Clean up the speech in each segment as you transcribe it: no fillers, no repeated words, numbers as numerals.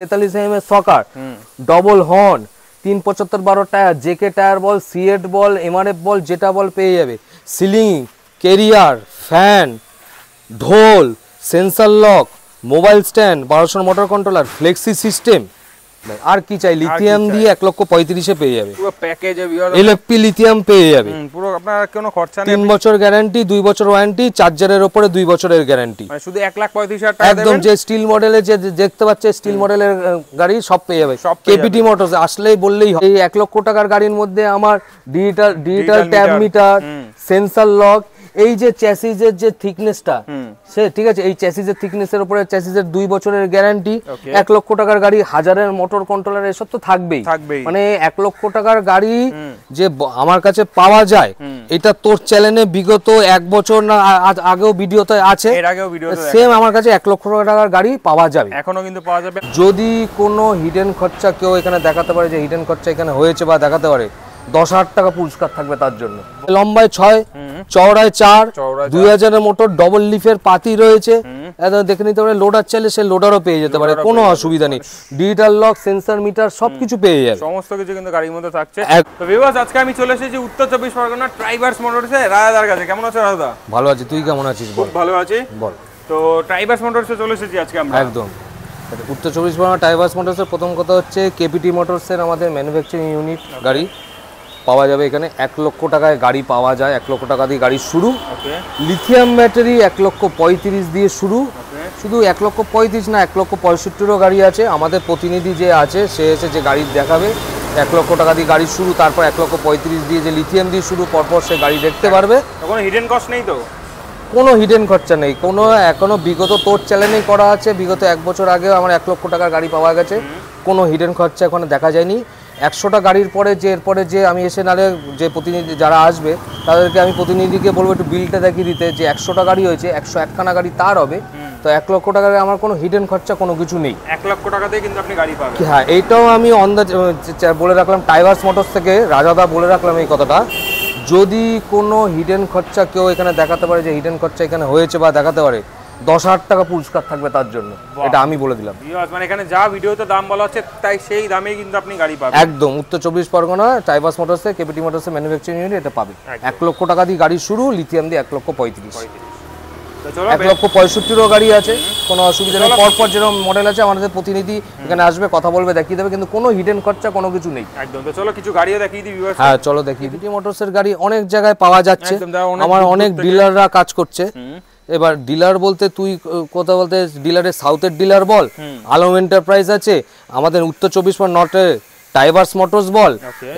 43 mm shocker, double horn, 375/12 tyre, JK tyre বল, সিএট বল, এমআরএফ বল, যেটা বল পেয়ে যাবে। সিলিং, ক্যারিয়ার, ফ্যান, ঢোল, sensor lock, mobile stand, 1200 motor controller, flexi system, আর কি চাই? লিথিয়াম দিয়ে 1,35,000 পেয়ে যাবে। পুরো প্যাকেজে এলএফপি লিথিয়াম পেয়ে যাবে। পুরো আপনার কোনো খরচা নেই। 3 বছর গ্যারান্টি, 2 বছর ওয়ারেন্টি, চার্জারের উপরে 2 বছরের গ্যারান্টি। মানে শুধু 1,35,000 টাকা একদম যে স্টিল মডেলে যে দেখতে পাচ্ছে স্টিল মডেলের গাড়ি সব পেয়ে যাবে। কেপিটি মোটরস আসলেই বললেই হয়। এই 1 লক্ষ টাকার গাড়ির মধ্যে আমার digital tab meter, sensor lock, এই যে চ্যাসিসের যে থিকনেসটা, সে ঠিক আছে, এই চ্যাসিসের থিকনেসের উপরে চ্যাসিসের 2 বছরের গ্যারান্টি। 1 লক্ষ টাকার গাড়ি, হাজারের মোটর কন্ট্রোলার, এসব তো থাকবেই। মানে 1 লক্ষ টাকার গাড়ি যে আমার কাছে পাওয়া যায়, এটা তোর চ্যানেলে বিগত 1 বছর না আগেও ভিডিওতে আছে, সেম আমার কাছে 1 লক্ষ টাকার গাড়ি পাওয়া যাবে, এখনো কিন্তু পাওয়া যাবে। যদি কোনো হিডেন খরচা কেউ এখানে দেখাতে পারে যে হিডেন খরচা এখানে হয়েছে বা দেখাতে পারে, 10,000 টাকা পুরস্কার থাকবে তার জন্য। লম্বায় 6, চওড়ায় 4, 2000 মোটর, ডবল লিফের পাতি রয়েছে। দেখে নিতে পারে, লোডার চাইলে সে লোডারও পেয়ে যেতে পারে, কোনো অসুবিধা নেই। ডিজিটাল লক, সেন্সর মিটার সবকিছু পেয়ে যাবে, সমস্ত কিছু কিন্তু গাড়ির মধ্যে থাকছে। তো ভিউয়ার্স, আজকে আমি চলে এসেছি উত্তর 24 পরগনা ট্রাইবার্স মোটরসে রাজাদার কাছে। কেমন আছো রাজা? ভালো আছি, তুই কেমন আছিস? খুব ভালো আছি। বল। তো ট্রাইবার্স মোটরসে চলে এসেছি আজকে আমরা। একদম উত্তর 24 পরগনা ট্রাইবার্স মোটরসের প্রথম কথা হচ্ছে কেপিটি মোটরসের আমাদের ম্যানুফ্যাকচারিং ইউনিট গাড়ি পাওয়া যাবে এখানে। 1 লক্ষ টাকায় গাড়ি পাওয়া যায়, 1 লক্ষ টাকা দিয়ে গাড়ি শুরু। লিথিয়াম ব্যাটারি 1,35,000 দিয়ে শুরু। শুধু 1,35,000 না, 1,65,000-ও গাড়ি আছে। আমাদের প্রতিনিধি যে আছে সে এসে যে গাড়ি দেখাবে, 1 লক্ষ টাকা দিয়ে গাড়ি শুরু, তারপর 1,35,000 দিয়ে যে লিথিয়াম দিয়ে শুরু, পরপর সে গাড়ি দেখতে পারবে। কোনো হিডেন কস্ট নেই তো? কোনো হিডেন খরচা নেই, কোনো এখনো বিগত তোর চ্যানেলেই করা আছে। বিগত 1 বছর আগেও আমার 1 লক্ষ টাকার গাড়ি পাওয়া গেছে, কোনো হিডেন খরচা এখনো দেখা যায়নি। 100টা গাড়ির পরে যে এরপরে যে আমি এসে নালে যে প্রতিনিধি যারা আসবে তাদেরকে আমি প্রতিনিধিকে বলবো একটু বিলটা দেখিয়ে দিতে, যে 100টা গাড়ি হয়েছে, 101খানা গাড়ি তার হবে। তো 1 লক্ষ টাকার আমার কোনো হিডেন খরচা কোনো কিছু নেই। 1 লক্ষ টাকাতেই কিন্তু আপনি গাড়ি পাবেন। হ্যাঁ, এইটাও আমি বলে রাখলাম, ট্রাইবার্স মোটরস থেকে রাজাদা বলে রাখলাম এই কথাটা। যদি কোনো হিডেন খরচা কেউ এখানে দেখাতে পারে যে হিডেন খরচা এখানে হয়েছে বা দেখাতে পারে, 10,000 টাকা পুরস্কার থাকবে তার জন্য, এটা আমি বলে দিলাম। মানে এখানে যা ভিডিওতে দাম বলা হচ্ছে তাই সেই দামেই কিন্তু আপনি গাড়ি পাবেন। একদম উত্তর 24 পরগনা ট্রাইবার্স মোটরসে কেপিটি মোটরসে ম্যানুফ্যাকচারিং ইউনিট এটা পাবে। 1 লক্ষ টাকা দিয়ে গাড়ি শুরু, লিথিয়াম দিয়ে 1,35,000। 1,65,000-ও গাড়ি আছে, কোনো অসুবিধা নেই। পরপর যেরকম মডেল আছে আমাদের প্রতিনিধি এখানে আসবে, কথা বলবে, দেখিয়ে দেবে, কিন্তু কোনো হিডেন খরচা কোনো কিছু নেই। একদম। তো চলো কিছু গাড়িও দেখিয়ে দিই ভিউয়ার্স। হ্যাঁ চলো দেখিয়ে দিই। মোটরসের গাড়ি অনেক জায়গায় পাওয়া যাচ্ছে, আমার অনেক ডিলাররা কাজ করছে। এবার ডিলার বলতে তুই কথা বলতে ডিলারের সাউথের ডিলার বল, আলম এন্টারপ্রাইজ আছে, আমাদের উত্তর 24 পরগনা নর্থে টাইবার্স মোটরস বল,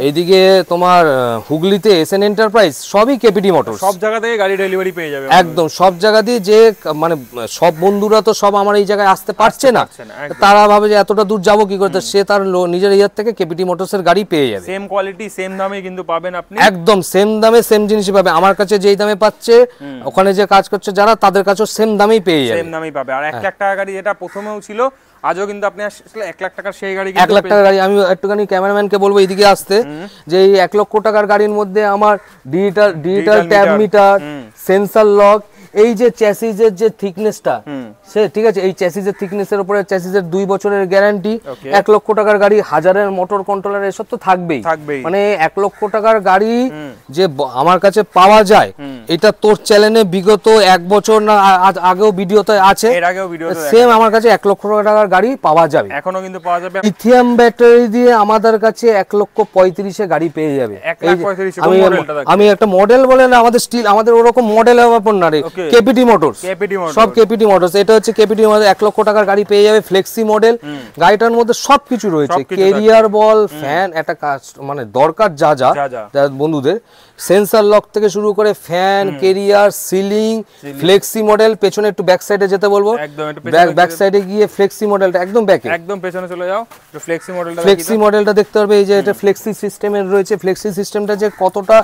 এইদিকে তোমার হুগলিতে এসএন এন্টারপ্রাইজ, সবই কেপিটি মোটরস। সব জায়গা থেকে গাড়ি ডেলিভারি পেয়ে যাবে। একদম সব জায়গা দিয়ে, যে মানে সব বন্ধুরা তো সব আমার এই জায়গায় আসতে পারছে না, তারা ভাবে যে এতটা দূর যাবো কি করতে, সে তার নিজের ইয়ার থেকে কেপিটি মোটরসের গাড়ি পেয়ে যাবে। সেম কোয়ালিটি সেম দামে কিন্তু পাবেন আপনি। একদম সেম দামে সেম জিনিসই পাবে। আমার কাছে যেই দামে পাচ্ছে, ওখানে যে কাজ করছে যারা, তাদের কাছেও সেম দামেই পেয়ে যাবে। সেম দামেই পাবে। আর 1 লাখ টাকা গাড়ি যেটা প্রথমেও ছিল, আজও কিন্তু আপনি আসলে 1 লাখ টাকার সেই গাড়ি, 1 লাখ টাকার গাড়ি। আমি একটুখানি ক্যামেরাম্যানকে বলবো এইদিকে আসতে, যে এই 1 লক্ষ টাকার গাড়ির মধ্যে আমার digital tab meter, sensor lock, এই যে চ্যাসিসের যে থিকনেসটা, সে ঠিক আছে, এই চ্যাসিসের থিকনেসের উপরে চ্যাসিসের 2 বছরের গ্যারান্টি। 1 লক্ষ টাকার গাড়ি, হাজারের মোটর কন্ট্রোলার, এসব তো থাকবেই। মানে 1 লক্ষ টাকার গাড়ি যে আমার কাছে পাওয়া যায়, এটা তোর চ্যানেলে বিগত 1 বছর না আগেও ভিডিওতে আছে, সেম আমার কাছে 1 লক্ষ টাকার গাড়ি পাওয়া যাবে, এখনো কিন্তু পাওয়া যাবে। লিথিয়াম ব্যাটারি দিয়ে আমাদের কাছে 1,35,000 গাড়ি পেয়ে যাবে। আমি একটা মডেল বলে না, আমাদের স্টিল, আমাদের ওরকম মডেলের ব্যাপার না রে, কেপিটি মোটরস, সব কেপিটি মোটরস। এটা হচ্ছে কেপিটি মোটরস, 1 লক্ষ টাকার গাড়ি পেয়ে যাবে, ফ্লেক্সি মডেল। গাড়িটার মধ্যে সবকিছু রয়েছে, ক্যারিয়ার বল, ফ্যান, একটা কাজ মানে দরকার যা যা বন্ধুদের, সেন্সর লক থেকে শুরু করে fan, career, ceiling, flexi model. পেছনে একটু ব্যাক সাইডে যেতে বলবো, ব্যাক সাইডে গিয়ে ফ্লেক্সি মডেলটা একদম ব্যাকে, একদম পেছনে চলে যাও, ফ্লেক্সি মডেলটা দেখতে পারবে। এই যে এটা ফ্লেক্সি সিস্টেমের রয়েছে, ফ্লেক্সি সিস্টেমটা যে কতটা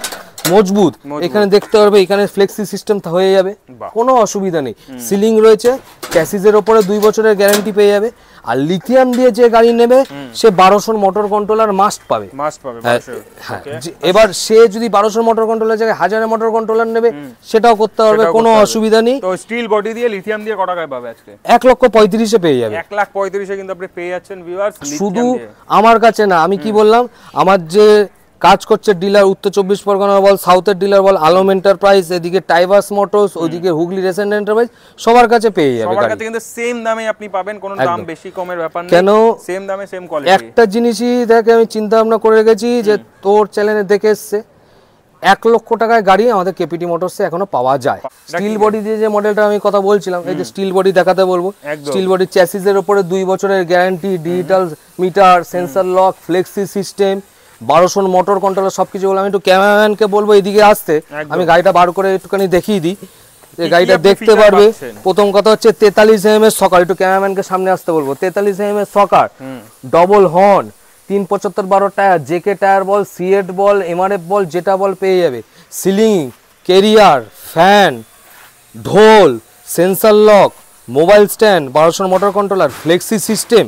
মজবুত এখানে দেখতে পারবে, এখানে ফ্লেক্সি সিস্টেম হয়ে যাবে, কোনো অসুবিধা নেই। সিলিং রয়েছে, চ্যাসিসের উপরে 2 বছরের গ্যারান্টি পেয়ে যাবে। আর লিথিয়াম দিয়ে যে গাড়ি নেবে সে 1200 মোটর কন্ট্রোলার মাস্ট পাবে। হ্যাঁ, এবার সে যদি 1200 মোটর কন্ট্রোলার জায়গায় 1000 মোটর কন্ট্রোলার নেবে সেটাও করতে পারবে, কোনো অসুবিধা নেই। তো স্টিল বডি দিয়ে লিথিয়াম দিয়ে কত টাকায় পাবে আজকে? 1,35,000 এ পেয়ে যাবে। 1,35,000 এ কিন্তু আপনি পেয়ে যাচ্ছেন ভিউয়ার্স। শুধু আমার কাছে না, আমি কি বললাম, আমার যে কাজ করছে ডিলার উত্তর 24 পরগনা বল, সাউথের ডিলার বল, আলম এন্টারপ্রাইজ, এদিকে টাইভার্স মোটরস, ওইদিকে হুগলি রেসেন্ট এন্টারপ্রাইজ, সবার কাছে পেয়ে যাবে। সবার কাছে কিন্তু সেম দামে আপনি পাবেন, কোনো দাম বেশি কমের ব্যাপার নেই, কেন সেম দামে সেম কোয়ালিটি। একটা জিনিসই দেখে আমি চিন্তা ভাবনা করে রেখেছি যে তোর চ্যানেলে দেখে এসছে 1 লক্ষ টাকায় গাড়ি আমাদের কেপিটি মোটরসে এখনো পাওয়া যায়। স্টিল বডি দিয়ে যে মডেলটা আমি কথা বলছিলাম, এই যে স্টিল বডি দেখাতে বলবো, স্টিল বডি চ্যাসিসের উপরে 2 বছরের guarantee, digital meter, sensor lock, flexi system, 1200 motor controller, সবকিছু বললাম। আমি একটু ক্যামেরাম্যানকে বলবো এদিকে আসতে, আমি গাড়িটা বার করে একটুখানি দেখিয়ে দিই, এই গাড়িটা দেখতে পারবে। প্রথম কথা হচ্ছে 43 mm এর সকার, একটু ক্যামেরাম্যানকে সামনে আসতে বলবো। 43 mm এর shocker, double horn, 375/12 tyre, JK tyre বল, সিএট বল, এমআরএফ বল, যেটা বল পেয়ে যাবে। সিলিং, ক্যারিয়ার, ফ্যান, ঢোল, sensor lock, mobile stand, 1200 motor controller, flexi system,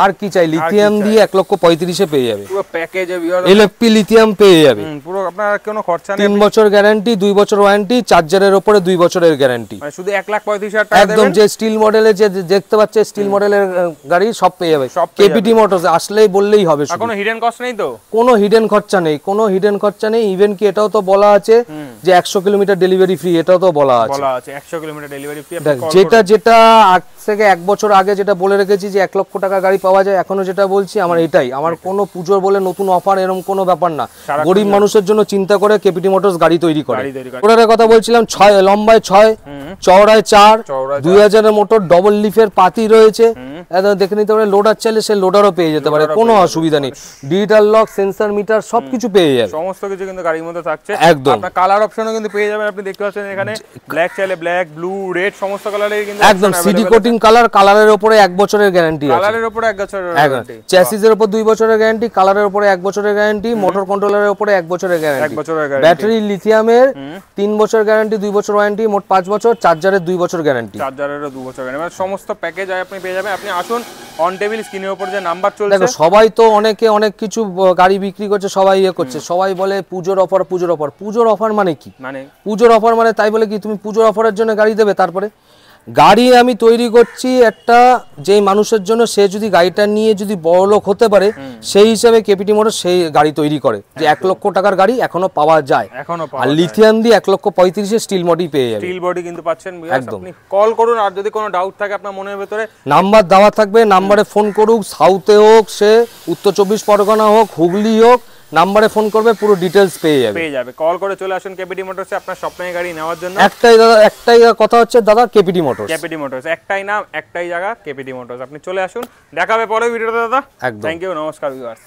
আর কি চাই? লিথিয়াম দিয়ে 1,35,000 পেয়ে যাবে। পুরো প্যাকেজে এলএফপি লিথিয়াম পেয়ে যাবে, পুরো আপনার কোনো খরচা নেই। 3 বছর গ্যারান্টি, 2 বছর ওয়ারেন্টি, চার্জারের উপরে 2 বছরের গ্যারান্টি। মানে শুধু 1,35,000 টাকা একদম যে স্টিল মডেলের যে দেখতে পাচ্ছে স্টিল মডেলের গাড়ি সব পেয়ে যাবে। কেপিটি মোটরস আসলেই বললেই হবে। কোনো হিডেন কস্ট নেই তো? কোনো হিডেন খরচা নেই, কোনো হিডেন খরচা নেই। ইভেন কি এটাও তো বলা আছে যে 100 কিলোমিটার ডেলিভারি ফ্রি, এটাও তো বলা আছে। 100 কিলোমিটার ডেলিভারি ফ্রি। যেটা আজ থেকে 1 বছর আগে যেটা বলে রেখেছি যে 1 লক্ষ টাকা গাড়ি পাওয়া যায়, এখনো যেটা বলছি আমার এটাই। আমার কোনো পুজোর বলে নতুন অফার এরকম কোনো ব্যাপার না। গরিব মানুষের জন্য চিন্তা করে কেপিটি মোটরস গাড়ি তৈরি করে। ওটার কথা বলছিলাম, 6 লম্বায় 6, চওড়ায় 4, 2000 এর মোটর, ডবল লিফের পাতি রয়েছে, দেখে নিতে পারে। লোডার চাইলে সে লোডারও পেয়ে যেতে পারে, কোনো অসুবিধা নেই। ডিজিটাল লক, সেন্সর মিটার সবকিছু পেয়ে যাবে, সমস্ত কিছু কিন্তু গাড়ির মধ্যে থাকছে। একদম। আপনার কালার অপশনও কিন্তু পেয়ে যাবেন, আপনি দেখতে পাচ্ছেন এখানে ব্ল্যাক চাইলে ব্ল্যাক, ব্লু, রেড, সমস্ত কালারের কিন্তু একদম সিডি কোটিং কালার। কালারের উপরে 1 বছরের গ্যারান্টি আছে, কালারের উপরে 1 বছরের গ্যারান্টি। চ্যাসিসের উপর 2 বছরের গ্যারান্টি, কালারের উপরে 1 বছরের গ্যারান্টি, মোটর কন্ট্রোলারের উপরে 1 বছরের গ্যারান্টি, ব্যাটারি লিথিয়ামের 3 বছর গ্যারান্টি, 2 বছর ওয়ারেন্টি, মোট 5 বছর, চার্জারের 2 বছর গ্যারান্টি, চার্জারেরও 2 বছর গ্যারান্টি। মানে সমস্ত প্যাকেজ আপনি পেয়ে যাবেন। আপনি আসুন, অন টেবিল স্ক্রিনের উপর যে নাম্বার চলছে। দেখো সবাই তো অনেকে অনেক কিছু গাড়ি বিক্রি করছে, সবাই করছে, সবাই বলে পুজোর অফার, পুজোর অফার। পুজোর অফার মানে কি? মানে পুজোর অফার মানে তাই বলে কি তুমি পুজোর অফারের জন্য গাড়ি দেবে? তারপরে গাড়ি আমি তৈরি করছি একটা যেই মানুষের জন্য, সে যদি গাড়িটা নিয়ে যদি বড়লোক হতে পারে, সেই হিসাবে কেপিটি মোটর সেই গাড়ি তৈরি করে যে 1 লক্ষ টাকার গাড়ি এখনো পাওয়া যায়। আর লিথিয়াম দিয়ে 1,35,000 স্টিল বডি পেয়ে যাবে। স্টিল বডি কিন্তু পাচ্ছেন। আপনি কল করুন, আর যদি কোনো ডাউট থাকে আপনার মনের ভিতরে, নাম্বার দেওয়া থাকবে, নাম্বারে ফোন করুক। সাউথে হোক, সে উত্তর 24 পরগনা হোক, হুগলি হোক, নাম্বারে ফোন করবে, পুরো ডিটেইলস পেয়ে যাবে। কল করে চলে আসুন কেপিটি মোটরসে আপনার স্বপ্নের গাড়ি নেওয়ার জন্য। একটাই কথা হচ্ছে দাদা, কেপিটি মোটরস। কেপিটি মোটরস, একটাই নাম, একটাই জায়গা, কেপিটি মোটরস। আপনি চলে আসুন, দেখা হবে পরের ভিডিওতে দাদা। থ্যাংক ইউ, নমস্কার ভিউয়ার্স।